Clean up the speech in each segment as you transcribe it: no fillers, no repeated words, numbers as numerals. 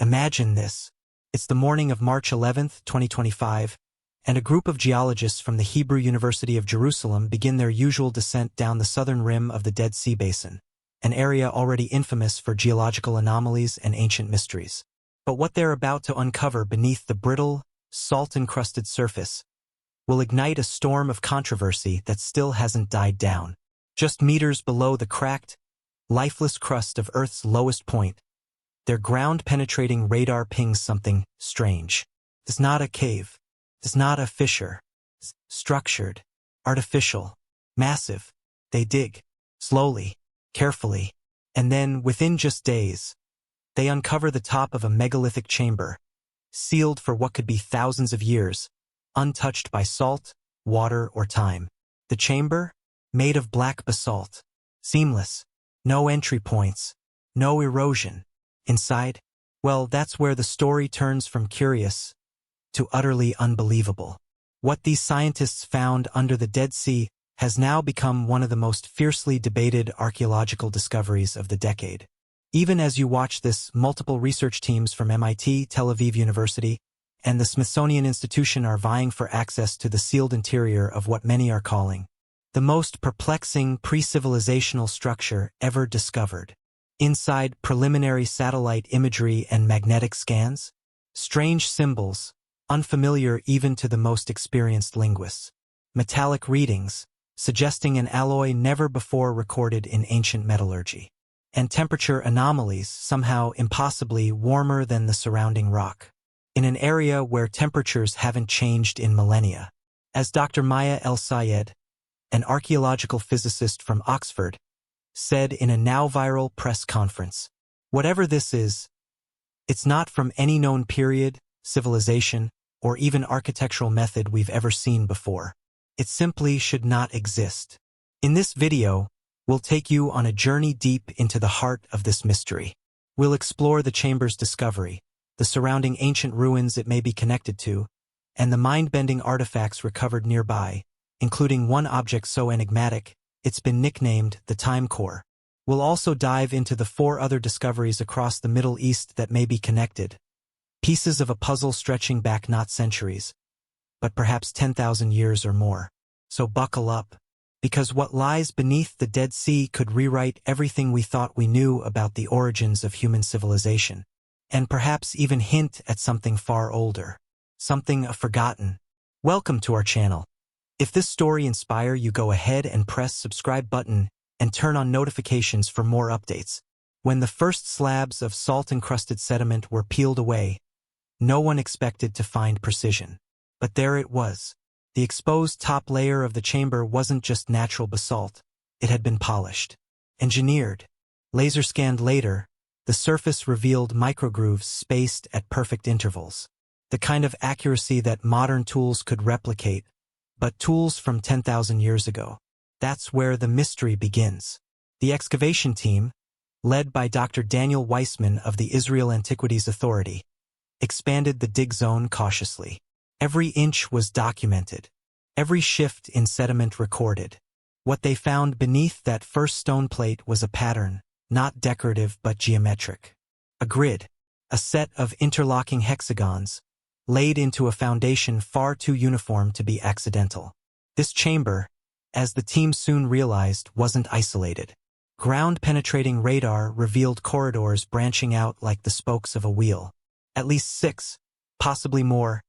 Imagine this. It's the morning of March 11th, 2025, and a group of geologists from the Hebrew University of Jerusalem begin their usual descent down the southern rim of the Dead Sea Basin, an area already infamous for geological anomalies and ancient mysteries. But what they're about to uncover beneath the brittle, salt-encrusted surface will ignite a storm of controversy that still hasn't died down. Just meters below the cracked, lifeless crust of Earth's lowest point, their ground-penetrating radar pings something strange. It's not a cave. It's not a fissure. It's structured, artificial, massive. They dig, slowly, carefully, and then, within just days, they uncover the top of a megalithic chamber, sealed for what could be thousands of years, untouched by salt, water, or time. The chamber, made of black basalt, seamless, no entry points, no erosion. Inside, well, that's where the story turns from curious to utterly unbelievable. What these scientists found under the Dead Sea has now become one of the most fiercely debated archaeological discoveries of the decade. Even as you watch this, multiple research teams from MIT, Tel Aviv University, and the Smithsonian Institution are vying for access to the sealed interior of what many are calling the most perplexing pre-civilizational structure ever discovered. Inside preliminary satellite imagery and magnetic scans, strange symbols, unfamiliar even to the most experienced linguists. Metallic readings, suggesting an alloy never before recorded in ancient metallurgy. And temperature anomalies, somehow impossibly warmer than the surrounding rock. In an area where temperatures haven't changed in millennia. As Dr. Maya El-Sayed, an archaeological physicist from Oxford, said in a now-viral press conference, whatever this is, it's not from any known period, civilization, or even architectural method we've ever seen before. It simply should not exist. In this video, we'll take you on a journey deep into the heart of this mystery. We'll explore the chamber's discovery, the surrounding ancient ruins it may be connected to, and the mind-bending artifacts recovered nearby, including one object so enigmatic, it's been nicknamed the Time Core. We'll also dive into the 4 other discoveries across the Middle East that may be connected, pieces of a puzzle stretching back not centuries, but perhaps 10,000 years or more. So buckle up, because what lies beneath the Dead Sea could rewrite everything we thought we knew about the origins of human civilization, and perhaps even hint at something far older, something forgotten. Welcome to our channel. If this story inspires you, go ahead and press subscribe button and turn on notifications for more updates. When the first slabs of salt-encrusted sediment were peeled away, no one expected to find precision. But there it was. The exposed top layer of the chamber wasn't just natural basalt. It had been polished, engineered. Laser-scanned later, the surface revealed microgrooves spaced at perfect intervals. The kind of accuracy that modern tools could replicate, but tools from 10,000 years ago. That's where the mystery begins. The excavation team, led by Dr. Daniel Weissman of the Israel Antiquities Authority, expanded the dig zone cautiously. Every inch was documented, every shift in sediment recorded. What they found beneath that first stone plate was a pattern, not decorative but geometric. A grid, a set of interlocking hexagons, laid into a foundation far too uniform to be accidental. This chamber, as the team soon realized, wasn't isolated. Ground-penetrating radar revealed corridors branching out like the spokes of a wheel. At least 6, possibly more,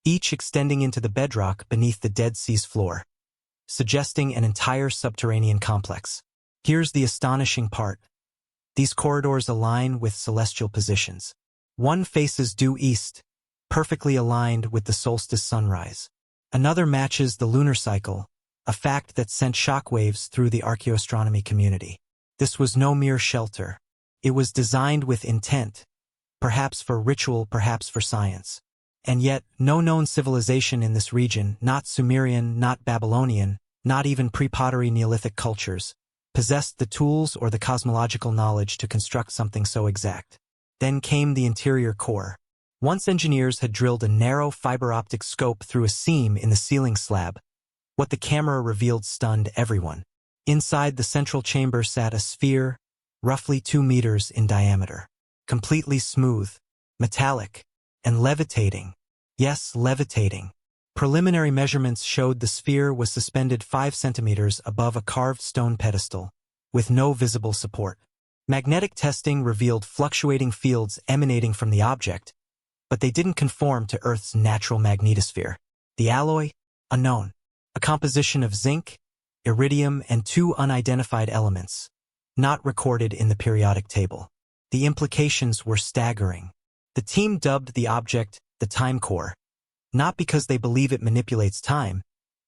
each extending into the bedrock beneath the Dead Sea's floor, suggesting an entire subterranean complex. Here's the astonishing part. These corridors align with celestial positions. One faces due east, perfectly aligned with the solstice sunrise. Another matches the lunar cycle, a fact that sent shockwaves through the archaeoastronomy community. This was no mere shelter. It was designed with intent, perhaps for ritual, perhaps for science. And yet, no known civilization in this region, not Sumerian, not Babylonian, not even pre-pottery Neolithic cultures, possessed the tools or the cosmological knowledge to construct something so exact. Then came the interior core. Once engineers had drilled a narrow fiber-optic scope through a seam in the ceiling slab, what the camera revealed stunned everyone. Inside the central chamber sat a sphere, roughly 2 meters in diameter. Completely smooth, metallic, and levitating. Yes, levitating. Preliminary measurements showed the sphere was suspended 5 centimeters above a carved stone pedestal, with no visible support. Magnetic testing revealed fluctuating fields emanating from the object, but they didn't conform to Earth's natural magnetosphere. The alloy? Unknown. A composition of zinc, iridium, and 2 unidentified elements, not recorded in the periodic table. The implications were staggering. The team dubbed the object the time core, not because they believe it manipulates time,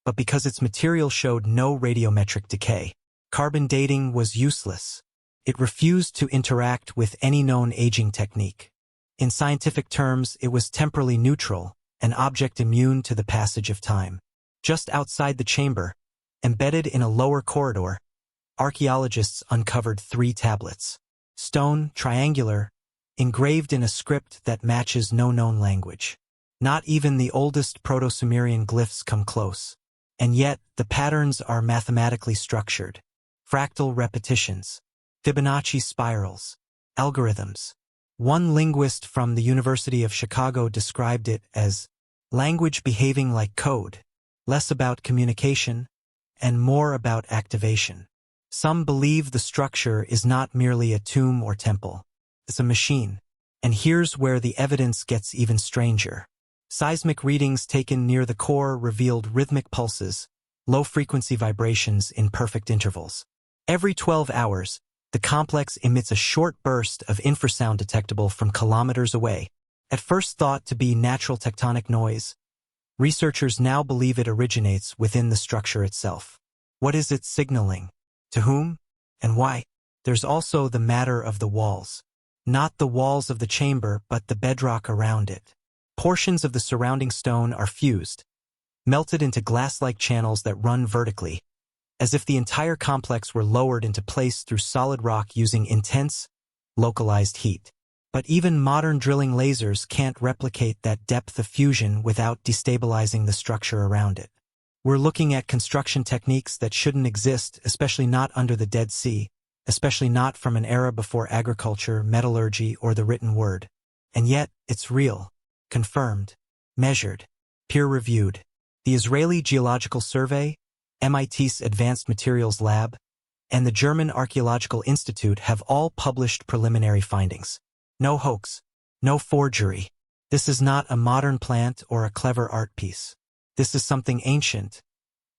but because its material showed no radiometric decay. Carbon dating was useless. It refused to interact with any known aging technique. In scientific terms, it was temporally neutral, an object immune to the passage of time. Just outside the chamber, embedded in a lower corridor, archaeologists uncovered 3 tablets. Stone, triangular, engraved in a script that matches no known language. Not even the oldest Proto-Sumerian glyphs come close. And yet, the patterns are mathematically structured. Fractal repetitions, Fibonacci spirals, algorithms. One linguist from the University of Chicago described it as language behaving like code, less about communication and more about activation. Some believe the structure is not merely a tomb or temple. It's a machine. And here's where the evidence gets even stranger. Seismic readings taken near the core revealed rhythmic pulses, low-frequency vibrations in perfect intervals. Every 12 hours, the complex emits a short burst of infrasound detectable from kilometers away. At first thought to be natural tectonic noise, researchers now believe it originates within the structure itself. What is it signaling? To whom? And why? There's also the matter of the walls. Not the walls of the chamber, but the bedrock around it. Portions of the surrounding stone are fused, melted into glass-like channels that run vertically, as if the entire complex were lowered into place through solid rock using intense, localized heat. But even modern drilling lasers can't replicate that depth of fusion without destabilizing the structure around it. We're looking at construction techniques that shouldn't exist, especially not under the Dead Sea, especially not from an era before agriculture, metallurgy, or the written word. And yet, it's real, confirmed, measured, peer-reviewed. The Israeli Geological Survey, MIT's Advanced Materials Lab, and the German Archaeological Institute have all published preliminary findings. No hoax, no forgery. This is not a modern plant or a clever art piece. This is something ancient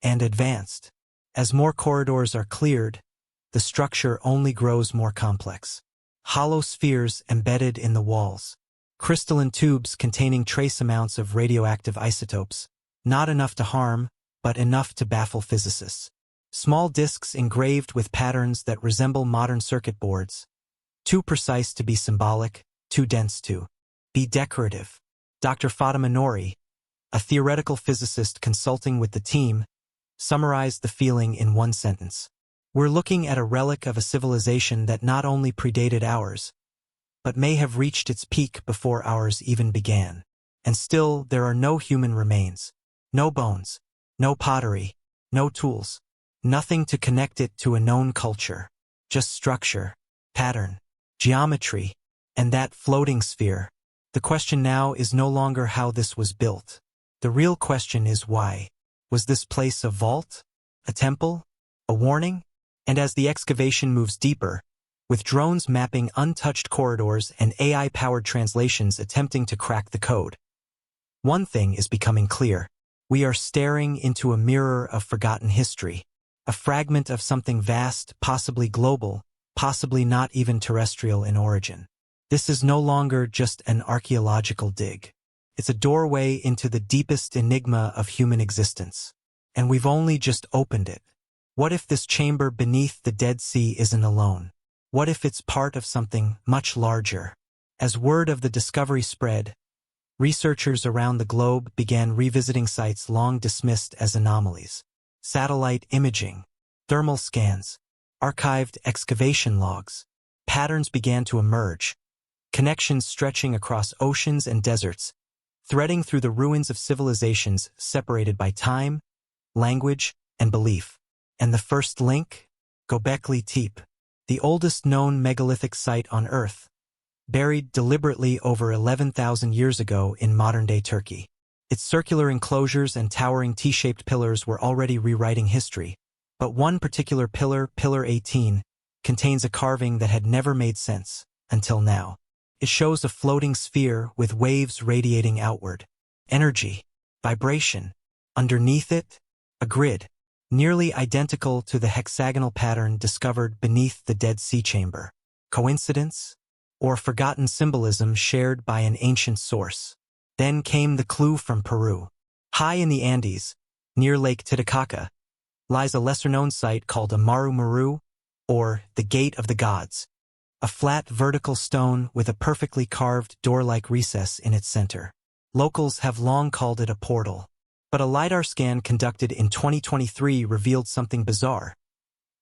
and advanced. As more corridors are cleared, the structure only grows more complex. Hollow spheres embedded in the walls. Crystalline tubes containing trace amounts of radioactive isotopes. Not enough to harm, but enough to baffle physicists. Small discs engraved with patterns that resemble modern circuit boards. Too precise to be symbolic, too dense to be decorative. Dr. Fatima Nouri, a theoretical physicist consulting with the team, summarized the feeling in one sentence. We're looking at a relic of a civilization that not only predated ours, but may have reached its peak before ours even began. And still, there are no human remains. No bones, no pottery, no tools, nothing to connect it to a known culture. Just structure, pattern, geometry, and that floating sphere. The question now is no longer how this was built. The real question is why. Was this place a vault? A temple? A warning? And as the excavation moves deeper, with drones mapping untouched corridors and AI-powered translations attempting to crack the code, one thing is becoming clear. We are staring into a mirror of forgotten history, a fragment of something vast, possibly global, possibly not even terrestrial in origin. This is no longer just an archaeological dig. It's a doorway into the deepest enigma of human existence. And we've only just opened it. What if this chamber beneath the Dead Sea isn't alone? What if it's part of something much larger? As word of the discovery spread, researchers around the globe began revisiting sites long dismissed as anomalies. Satellite imaging, thermal scans, archived excavation logs. Patterns began to emerge, connections stretching across oceans and deserts, threading through the ruins of civilizations separated by time, language, and belief. And the first link? Göbekli Tepe, the oldest known megalithic site on Earth, buried deliberately over 11,000 years ago in modern-day Turkey. Its circular enclosures and towering T-shaped pillars were already rewriting history, but one particular pillar, Pillar 18, contains a carving that had never made sense until now. It shows a floating sphere with waves radiating outward. Energy, vibration. Underneath it, a grid, nearly identical to the hexagonal pattern discovered beneath the Dead Sea Chamber. Coincidence? Or forgotten symbolism shared by an ancient source? Then came the clue from Peru. High in the Andes, near Lake Titicaca, lies a lesser-known site called Amaru Maru, or the Gate of the Gods, a flat vertical stone with a perfectly carved door-like recess in its center. Locals have long called it a portal, but a LiDAR scan conducted in 2023 revealed something bizarre.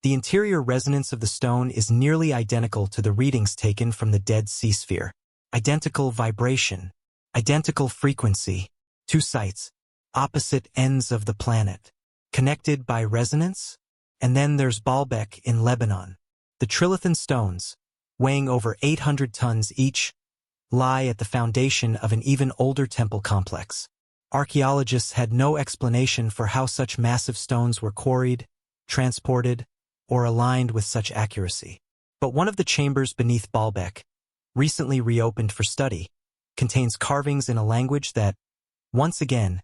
The interior resonance of the stone is nearly identical to the readings taken from the Dead Sea sphere. Identical vibration, identical frequency. Two sites, opposite ends of the planet, connected by resonance? And then there's Baalbek in Lebanon. The trilithon stones, weighing over 800 tons each, lie at the foundation of an even older temple complex. Archaeologists had no explanation for how such massive stones were quarried, transported, or aligned with such accuracy. But one of the chambers beneath Baalbek, recently reopened for study, contains carvings in a language that, once again,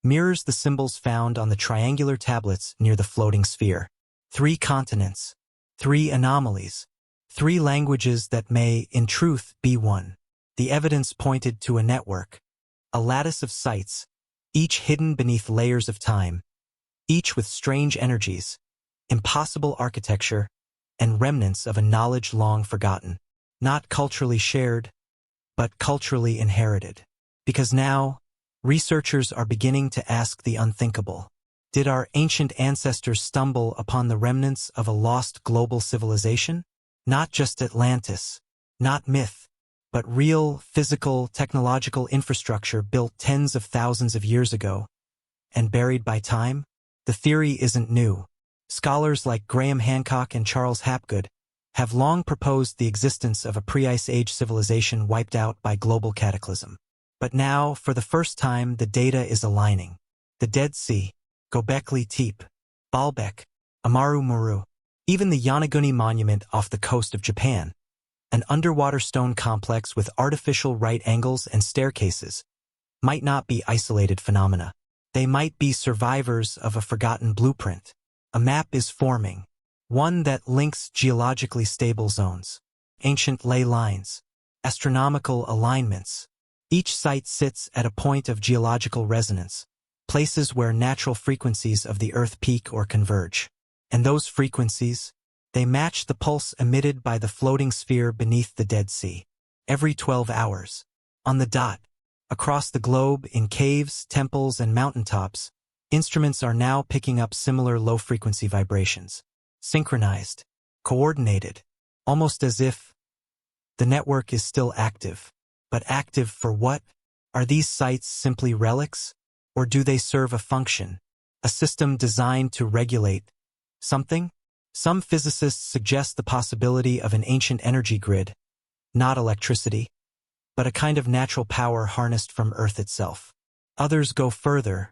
mirrors the symbols found on the triangular tablets near the floating sphere. 3 continents, 3 anomalies, 3 languages that may, in truth, be one. The evidence pointed to a network, a lattice of sites, each hidden beneath layers of time, each with strange energies, impossible architecture, and remnants of a knowledge long forgotten, not culturally shared, but culturally inherited. Because now, researchers are beginning to ask the unthinkable. Did our ancient ancestors stumble upon the remnants of a lost global civilization? Not just Atlantis, not myth, but real, physical, technological infrastructure built tens of thousands of years ago and buried by time? The theory isn't new. Scholars like Graham Hancock and Charles Hapgood have long proposed the existence of a pre-Ice Age civilization wiped out by global cataclysm. But now, for the first time, the data is aligning. The Dead Sea, Göbekli Tepe, Baalbek, Amaru Maru, even the Yonaguni Monument off the coast of Japan, an underwater stone complex with artificial right angles and staircases, might not be isolated phenomena. They might be survivors of a forgotten blueprint. A map is forming, one that links geologically stable zones, ancient ley lines, astronomical alignments. Each site sits at a point of geological resonance, places where natural frequencies of the Earth peak or converge. And those frequencies, they match the pulse emitted by the floating sphere beneath the Dead Sea. Every 12 hours, on the dot, across the globe, in caves, temples, and mountaintops, instruments are now picking up similar low-frequency vibrations. Synchronized, coordinated, almost as if the network is still active. But active for what? Are these sites simply relics? Or do they serve a function, a system designed to regulate something? Some physicists suggest the possibility of an ancient energy grid, not electricity, but a kind of natural power harnessed from Earth itself. Others go further,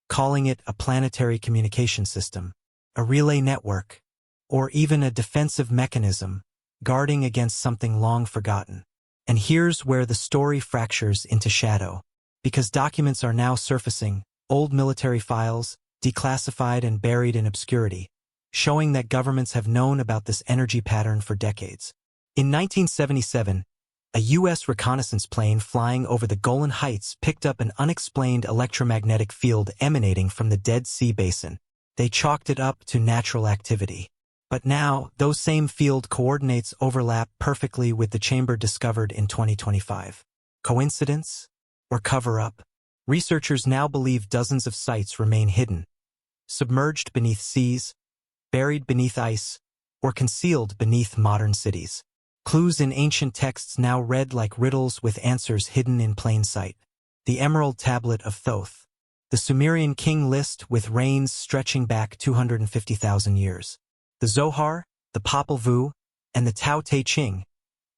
calling it a planetary communication system, a relay network, or even a defensive mechanism, guarding against something long forgotten. And here's where the story fractures into shadow, because documents are now surfacing, old military files, declassified and buried in obscurity, showing that governments have known about this energy pattern for decades. In 1977, a U.S. reconnaissance plane flying over the Golan Heights picked up an unexplained electromagnetic field emanating from the Dead Sea Basin. They chalked it up to natural activity. But now, those same field coordinates overlap perfectly with the chamber discovered in 2025. Coincidence? Or cover-up? Researchers now believe dozens of sites remain hidden, submerged beneath seas, buried beneath ice, or concealed beneath modern cities. Clues in ancient texts now read like riddles with answers hidden in plain sight. The Emerald Tablet of Thoth, the Sumerian king list with reigns stretching back 250,000 years. The Zohar, the Popol Vuh, and the Tao Te Ching,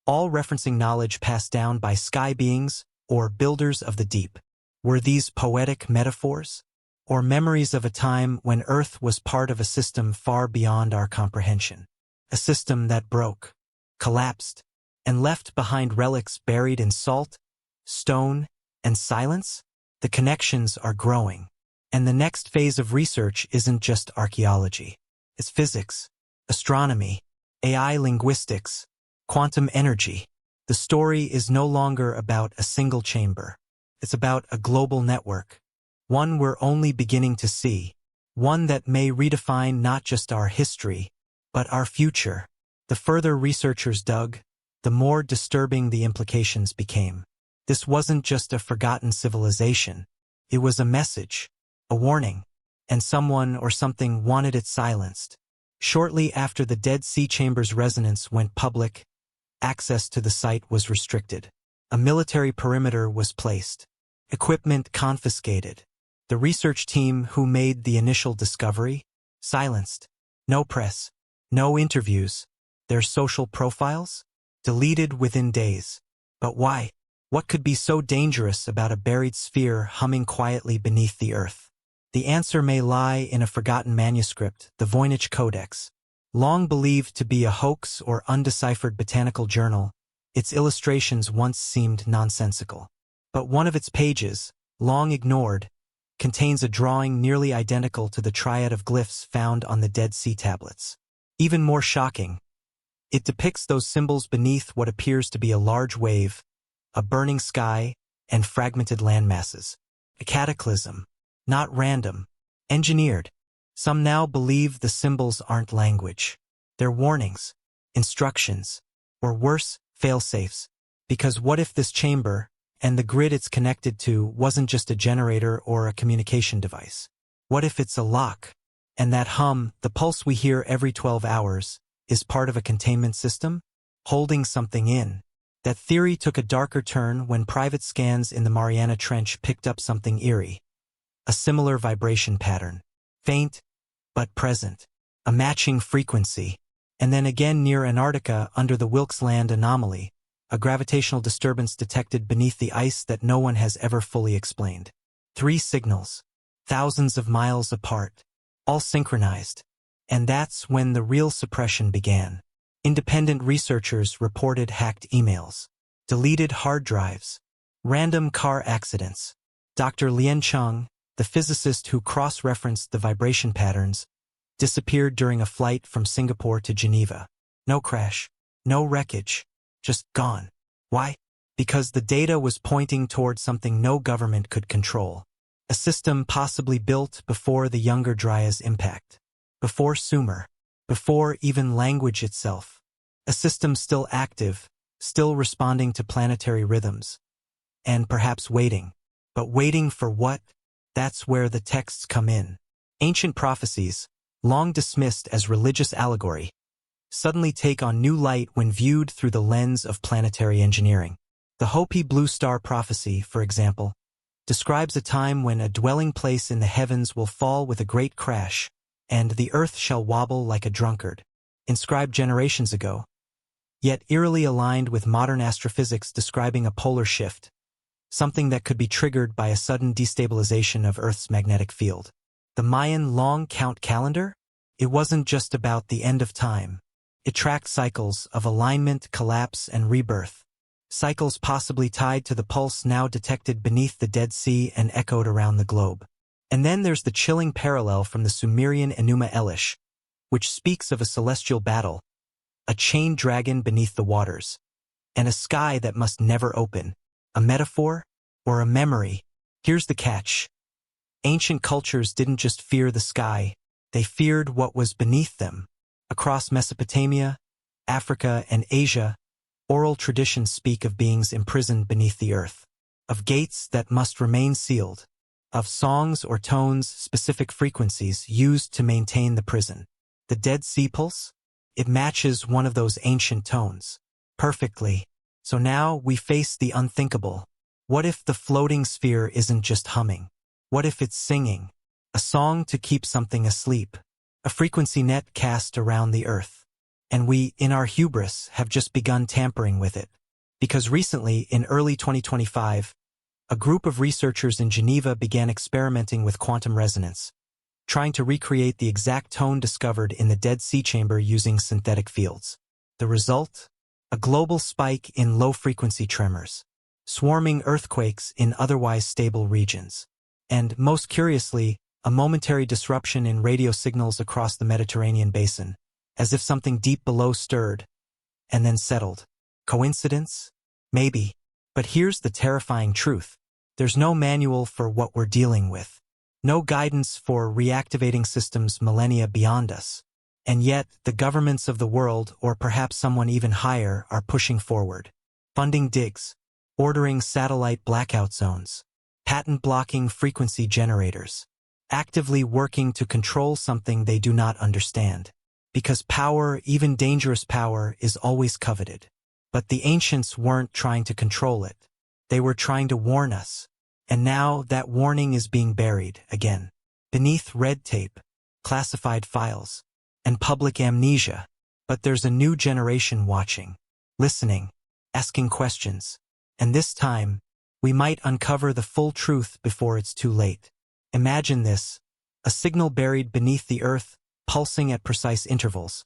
all referencing knowledge passed down by sky beings or builders of the deep. Were these poetic metaphors? Or memories of a time when Earth was part of a system far beyond our comprehension? A system that broke, collapsed, and left behind relics buried in salt, stone, and silence? The connections are growing. And the next phase of research isn't just archaeology. It's physics, astronomy, AI linguistics, quantum energy. The story is no longer about a single chamber. It's about a global network. One we're only beginning to see. One that may redefine not just our history, but our future. The further researchers dug, the more disturbing the implications became. This wasn't just a forgotten civilization. It was a message, a warning, and someone or something wanted it silenced. Shortly after the Dead Sea Chamber's resonance went public, access to the site was restricted. A military perimeter was placed. Equipment confiscated. The research team who made the initial discovery? Silenced. No press. No interviews. Their social profiles? Deleted within days. But why? What could be so dangerous about a buried sphere humming quietly beneath the earth? The answer may lie in a forgotten manuscript, the Voynich Codex. Long believed to be a hoax or undeciphered botanical journal, its illustrations once seemed nonsensical. But one of its pages, long ignored, contains a drawing nearly identical to the triad of glyphs found on the Dead Sea tablets. Even more shocking, it depicts those symbols beneath what appears to be a large wave, a burning sky, and fragmented landmasses. A cataclysm, not random, engineered. Some now believe the symbols aren't language. They're warnings, instructions, or worse, fail-safes. Because what if this chamber, and the grid it's connected to, wasn't just a generator or a communication device? What if it's a lock, and that hum, the pulse we hear every 12 hours, is part of a containment system, holding something in? That theory took a darker turn when private scans in the Mariana Trench picked up something eerie. A similar vibration pattern. Faint, but present. A matching frequency. And then again near Antarctica under the Wilkes Land anomaly, a gravitational disturbance detected beneath the ice that no one has ever fully explained. 3 signals. Thousands of miles apart. All synchronized. And that's when the real suppression began. Independent researchers reported hacked emails, deleted hard drives, random car accidents. Dr. Lien Chung, the physicist who cross-referenced the vibration patterns, disappeared during a flight from Singapore to Geneva. No crash, no wreckage, just gone. Why? Because the data was pointing toward something no government could control. A system possibly built before the Younger Dryas impact. Before Sumer. Before even language itself. A system still active, still responding to planetary rhythms. And perhaps waiting. But waiting for what? That's where the texts come in. Ancient prophecies, long dismissed as religious allegory, suddenly take on new light when viewed through the lens of planetary engineering. The Hopi Blue Star prophecy, for example, describes a time when a dwelling place in the heavens will fall with a great crash, and the earth shall wobble like a drunkard, inscribed generations ago, yet eerily aligned with modern astrophysics describing a polar shift, something that could be triggered by a sudden destabilization of Earth's magnetic field. The Mayan long count calendar? It wasn't just about the end of time. It tracked cycles of alignment, collapse, and rebirth. Cycles possibly tied to the pulse now detected beneath the Dead Sea and echoed around the globe. And then there's the chilling parallel from the Sumerian Enuma Elish, which speaks of a celestial battle, a chained dragon beneath the waters, and a sky that must never open. A metaphor or a memory? Here's the catch. Ancient cultures didn't just fear the sky, they feared what was beneath them. Across Mesopotamia, Africa, and Asia, oral traditions speak of beings imprisoned beneath the earth, of gates that must remain sealed, of songs or tones, specific frequencies used to maintain the prison. The Dead Sea Pulse? It matches one of those ancient tones. Perfectly. So now we face the unthinkable. What if the floating sphere isn't just humming? What if it's singing? A song to keep something asleep. A frequency net cast around the earth. And we, in our hubris, have just begun tampering with it. Because recently, in early 2025, a group of researchers in Geneva began experimenting with quantum resonance, trying to recreate the exact tone discovered in the Dead Sea chamber using synthetic fields. The result? A global spike in low-frequency tremors, swarming earthquakes in otherwise stable regions, and, most curiously, a momentary disruption in radio signals across the Mediterranean basin, as if something deep below stirred, and then settled. Coincidence? Maybe. But here's the terrifying truth. There's no manual for what we're dealing with. No guidance for reactivating systems millennia beyond us. And yet, the governments of the world, or perhaps someone even higher, are pushing forward. Funding digs, ordering satellite blackout zones, patent-blocking frequency generators, actively working to control something they do not understand. Because power, even dangerous power, is always coveted. But the ancients weren't trying to control it. They were trying to warn us. And now that warning is being buried, again, beneath red tape, classified files, and public amnesia. But there's a new generation watching, listening, asking questions. And this time, we might uncover the full truth before it's too late. Imagine this, a signal buried beneath the earth, pulsing at precise intervals.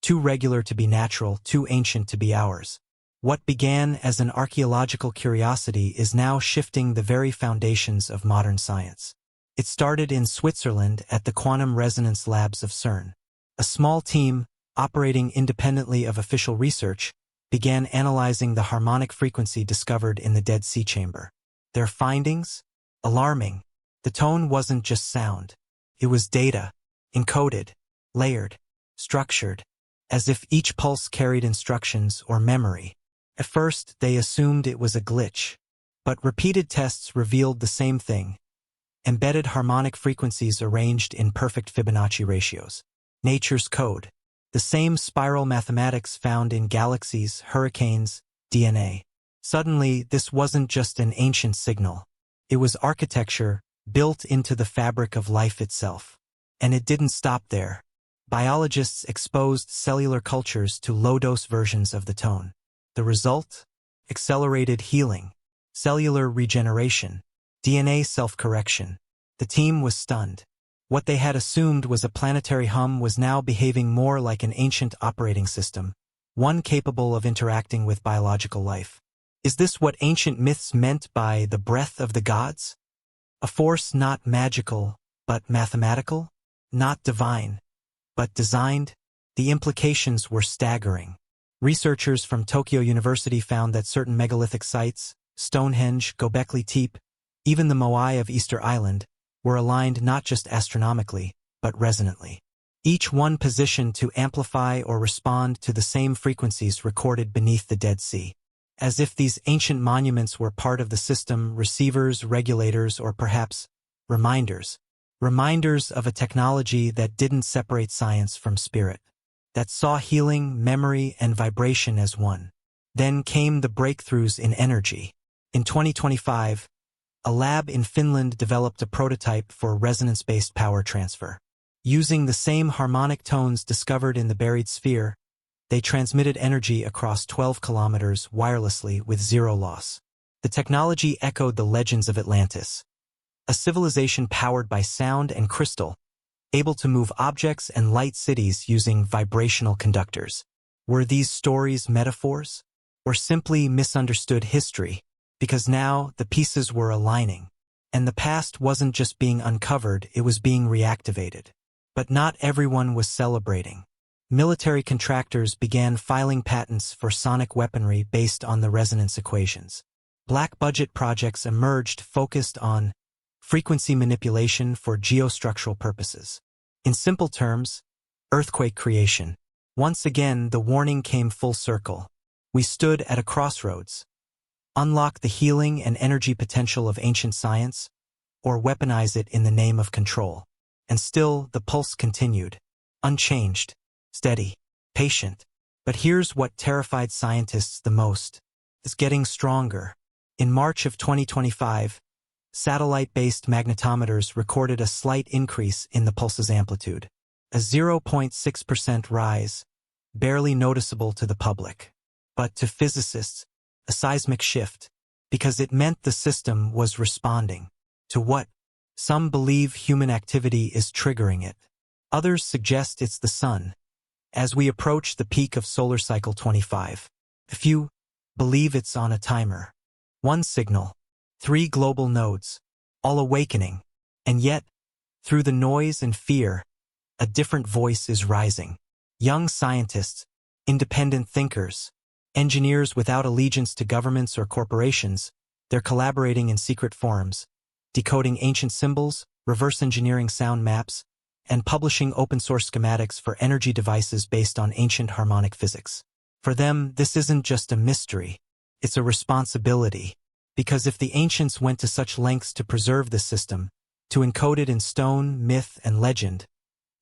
Too regular to be natural, too ancient to be ours. What began as an archaeological curiosity is now shifting the very foundations of modern science. It started in Switzerland at the Quantum Resonance Labs of CERN. A small team, operating independently of official research, began analyzing the harmonic frequency discovered in the Dead Sea chamber. Their findings? Alarming. The tone wasn't just sound. It was data, encoded, layered, structured, as if each pulse carried instructions or memory. At first, they assumed it was a glitch, but repeated tests revealed the same thing. Embedded harmonic frequencies arranged in perfect Fibonacci ratios. Nature's code. The same spiral mathematics found in galaxies, hurricanes, DNA. Suddenly, this wasn't just an ancient signal. It was architecture built into the fabric of life itself. And it didn't stop there. Biologists exposed cellular cultures to low-dose versions of the tone. The result? Accelerated healing, cellular regeneration, DNA self-correction. The team was stunned. What they had assumed was a planetary hum was now behaving more like an ancient operating system, one capable of interacting with biological life. Is this what ancient myths meant by the breath of the gods? A force not magical, but mathematical? Not divine, but designed? The implications were staggering. Researchers from Tokyo University found that certain megalithic sites, Stonehenge, Göbekli Tepe, even the Moai of Easter Island, were aligned not just astronomically, but resonantly. Each one positioned to amplify or respond to the same frequencies recorded beneath the Dead Sea. As if these ancient monuments were part of the system, receivers, regulators, or perhaps reminders. Reminders of a technology that didn't separate science from spirit. That saw healing, memory, and vibration as one. Then came the breakthroughs in energy. In 2025, a lab in Finland developed a prototype for resonance-based power transfer. Using the same harmonic tones discovered in the buried sphere, they transmitted energy across 12 kilometers wirelessly with zero loss. The technology echoed the legends of Atlantis, a civilization powered by sound and crystal, able to move objects and light cities using vibrational conductors. Were these stories metaphors? Or simply misunderstood history? Because now the pieces were aligning. And the past wasn't just being uncovered, it was being reactivated. But not everyone was celebrating. Military contractors began filing patents for sonic weaponry based on the resonance equations. Black budget projects emerged focused on frequency manipulation for geostructural purposes. In simple terms, earthquake creation. Once again, the warning came full circle. We stood at a crossroads. Unlock the healing and energy potential of ancient science, or weaponize it in the name of control. And still, the pulse continued. Unchanged, steady, patient. But here's what terrified scientists the most. It's getting stronger. In March of 2025, satellite-based magnetometers recorded a slight increase in the pulse's amplitude. A 0.6% rise, barely noticeable to the public. But to physicists, a seismic shift, because it meant the system was responding to what some believe human activity is triggering it. Others suggest it's the sun. As we approach the peak of solar cycle 25, a few believe it's on a timer. One signal, 3 global nodes, all awakening, and yet, through the noise and fear, a different voice is rising. Young scientists, independent thinkers, engineers without allegiance to governments or corporations, they're collaborating in secret forums, decoding ancient symbols, reverse engineering sound maps, and publishing open-source schematics for energy devices based on ancient harmonic physics. For them, this isn't just a mystery, it's a responsibility. Because if the ancients went to such lengths to preserve this system, to encode it in stone, myth, and legend,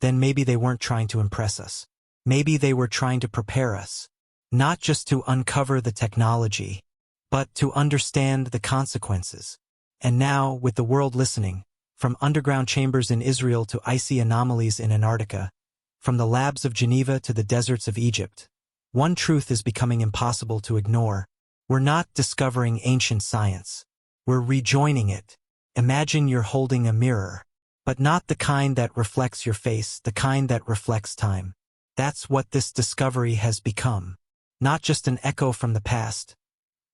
then maybe they weren't trying to impress us. Maybe they were trying to prepare us, not just to uncover the technology, but to understand the consequences. And now, with the world listening, from underground chambers in Israel to icy anomalies in Antarctica, from the labs of Geneva to the deserts of Egypt, one truth is becoming impossible to ignore. We're not discovering ancient science. We're rejoining it. Imagine you're holding a mirror, but not the kind that reflects your face, the kind that reflects time. That's what this discovery has become. Not just an echo from the past,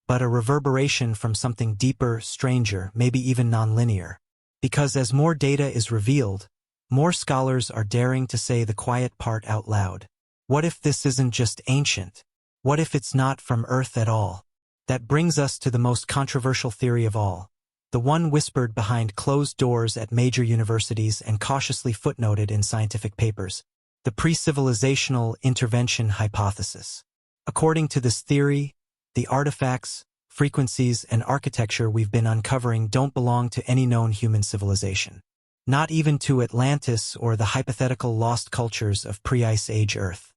but a reverberation from something deeper, stranger, maybe even nonlinear. Because as more data is revealed, more scholars are daring to say the quiet part out loud. What if this isn't just ancient? What if it's not from Earth at all? That brings us to the most controversial theory of all, the one whispered behind closed doors at major universities and cautiously footnoted in scientific papers, the pre-civilizational intervention hypothesis. According to this theory, the artifacts, frequencies, and architecture we've been uncovering don't belong to any known human civilization. Not even to Atlantis or the hypothetical lost cultures of pre-Ice Age Earth.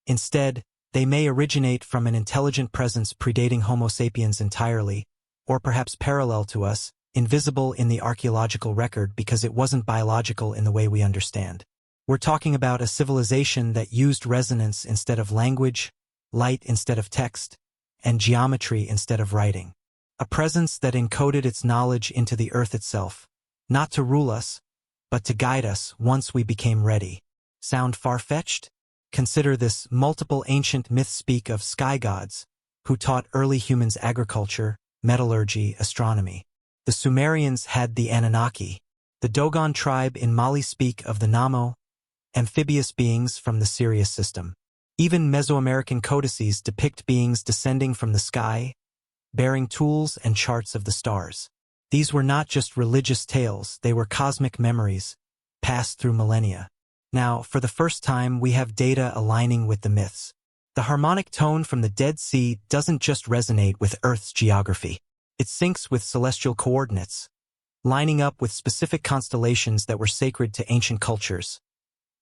Instead, they may originate from an intelligent presence predating Homo sapiens entirely, or perhaps parallel to us, invisible in the archaeological record because it wasn't biological in the way we understand. We're talking about a civilization that used resonance instead of language, light instead of text, and geometry instead of writing. A presence that encoded its knowledge into the earth itself, not to rule us, but to guide us once we became ready. Sound far-fetched? Consider this: multiple ancient myths speak of sky gods, who taught early humans agriculture, metallurgy, astronomy. The Sumerians had the Anunnaki. The Dogon tribe in Mali speak of the Namo, amphibious beings from the Sirius system. Even Mesoamerican codices depict beings descending from the sky, bearing tools and charts of the stars. These were not just religious tales, they were cosmic memories, passed through millennia. Now, for the first time, we have data aligning with the myths. The harmonic tone from the Dead Sea doesn't just resonate with Earth's geography. It syncs with celestial coordinates, lining up with specific constellations that were sacred to ancient cultures.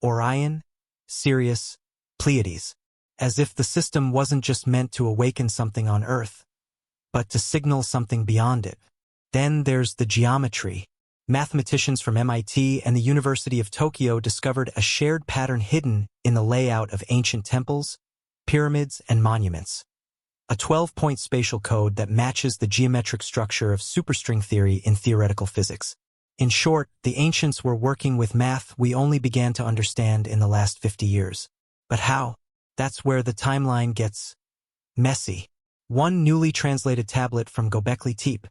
Orion, Sirius, Pleiades. As if the system wasn't just meant to awaken something on Earth, but to signal something beyond it. Then there's the geometry. Mathematicians from MIT and the University of Tokyo discovered a shared pattern hidden in the layout of ancient temples, pyramids, and monuments. A 12-point spatial code that matches the geometric structure of superstring theory in theoretical physics. In short, the ancients were working with math we only began to understand in the last 50 years. But how? That's where the timeline gets messy. One newly translated tablet from Göbekli Tepe,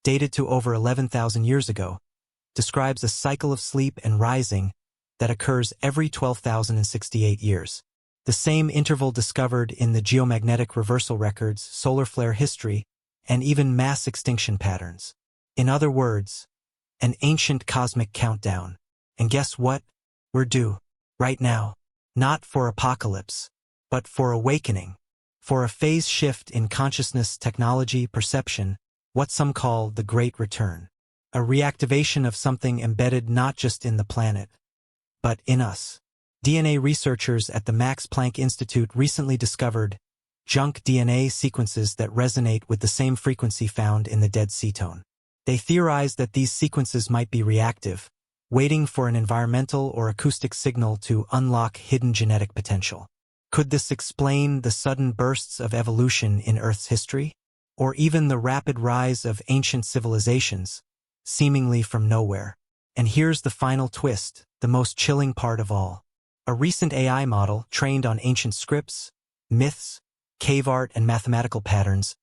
dated to over 11,000 years ago, describes a cycle of sleep and rising that occurs every 12,068 years. The same interval discovered in the geomagnetic reversal records, solar flare history, and even mass extinction patterns. In other words, an ancient cosmic countdown. And guess what? We're due. Right now. Not for apocalypse, but for awakening. For a phase shift in consciousness, technology, perception, what some call the Great Return. A reactivation of something embedded not just in the planet, but in us. DNA researchers at the Max Planck Institute recently discovered junk DNA sequences that resonate with the same frequency found in the Dead Sea tone. They theorized that these sequences might be reactive, waiting for an environmental or acoustic signal to unlock hidden genetic potential. Could this explain the sudden bursts of evolution in Earth's history? Or even the rapid rise of ancient civilizations, seemingly from nowhere? And here's the final twist, the most chilling part of all. A recent AI model, trained on ancient scripts, myths, cave art, and mathematical patterns,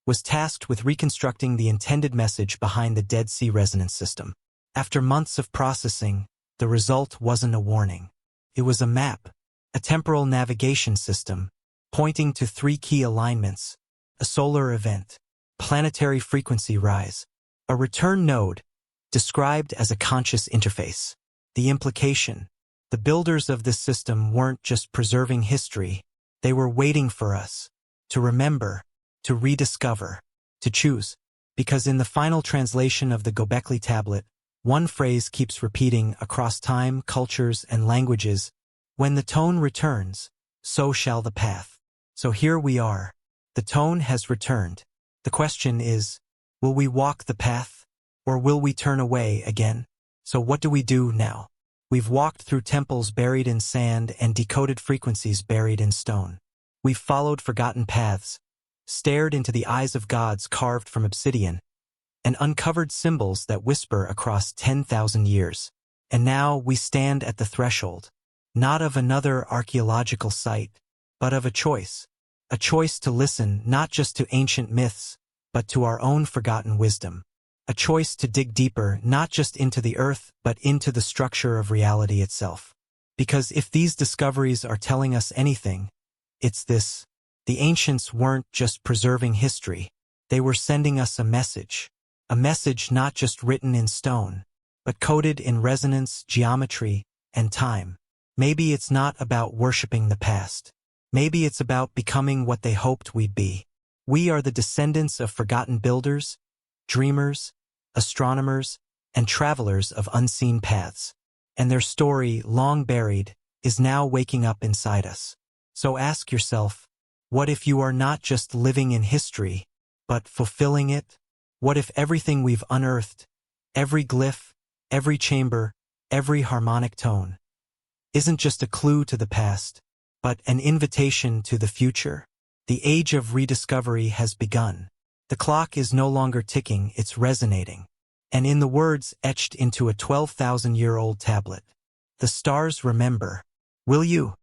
was tasked with reconstructing the intended message behind the Dead Sea Resonance System. After months of processing, the result wasn't a warning. It was a map, a temporal navigation system, pointing to 3 key alignments: a solar event, planetary frequency rise, a return node, described as a conscious interface. The implication: the builders of this system weren't just preserving history, they were waiting for us to remember, to rediscover, to choose. Because in the final translation of the Göbekli tablet, one phrase keeps repeating across time, cultures, and languages: when the tone returns, so shall the path. So here we are. The tone has returned. The question is, will we walk the path, or will we turn away again? So what do we do now? We've walked through temples buried in sand and decoded frequencies buried in stone. We've followed forgotten paths, stared into the eyes of gods carved from obsidian, and uncovered symbols that whisper across 10,000 years. And now we stand at the threshold, not of another archaeological site, but of a choice to listen not just to ancient myths, but to our own forgotten wisdom. A choice to dig deeper not just into the earth, but into the structure of reality itself. Because if these discoveries are telling us anything, it's this: the ancients weren't just preserving history, they were sending us a message not just written in stone, but coded in resonance, geometry, and time. Maybe it's not about worshipping the past. Maybe it's about becoming what they hoped we'd be. We are the descendants of forgotten builders, dreamers, astronomers, and travelers of unseen paths. And their story, long buried, is now waking up inside us. So ask yourself, what if you are not just living in history, but fulfilling it? What if everything we've unearthed, every glyph, every chamber, every harmonic tone, isn't just a clue to the past, but an invitation to the future? The age of rediscovery has begun. The clock is no longer ticking, it's resonating. And in the words etched into a 12,000-year-old tablet, the stars remember. Will you?